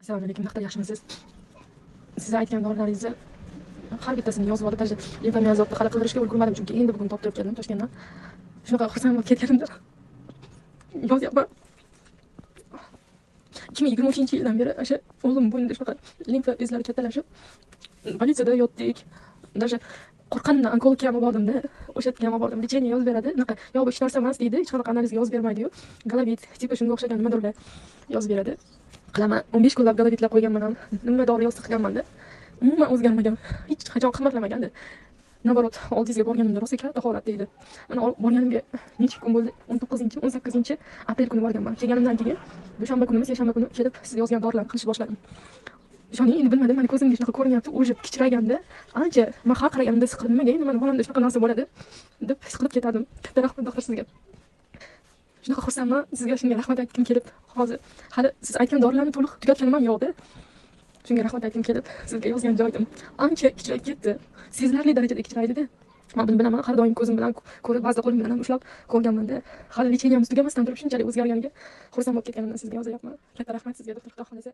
Assalomu alaykum, doktor, yaxshimisiz? Siz aytgan dorilaringizni har bittasini yozib olib, даже limfomiyozotni hali qidirishga ulgurmadim, chunki endi bugun topib keldim Toshkentdan. Shunaqa xursand bo'lib ketganimda yozyapman. 2023-yildan beri o'sha o'g'lim bo'ynida shunaqa limfa bezlari kattalashib, politsiyada yotdik. Даже qo'rqqanimdan onkologga ham bordim-da, o'sha yerga ham bordim. Lecheniya yozib beradi. Unaqa yo'q, bu hech narsa emas deydi. Hech qanaqa analizga yozib bermaydi-yu. Galabit, tipi shunga o'xshagan nimadirlar yozib beradi. Qilaman. 15 kunlab galabitlar qo'yganman ham. Nima dori yozib qilganman-da. Umuman o'zgarmagan. Hech qachon qimmatlamagandi. Naborot, 600 ga borganimda rosa katta holat deydi. Mana borganimga necha kun bo'ldi? 19-18 aprel kuni borganman. Kelganimdan keyin dushanba kunimi, seshanba kuni kelib siz yozgan dorilarni qilishni boshladim. Ishoning, endi bilmadim, meni ko'zimga shunaqa ko'rinyapti, o'jib kichraganda, ancha men har qaraganimda his qildim, endi meni bolamda shunaqa narsa bo'ladi deb his qilib ketadim. Katta rahmat doktor sizga. Shunaqa xursandman, sizga shunga rahmat aytgim kelib, hozir hali siz aytgan dorilarni to'liq tugatganim ham yo'qda. Shunga rahmat aytgim kelib, sizga yozgan joyim ancha kichrayib ketdi. Sezilarli darajada kichraydi-da. Men buni bilaman, har doim ko'zim bilan ko'rib, ba'zida qo'lim bilan ham ushlab ko'rganman-da. Hali lecheniyamiz tugamasdan turib shunchalik o'zgarganiga xursand bo'lib ketganimdan sizga yozyapman. Katta rahmat sizga, doktor, xudo xolasa.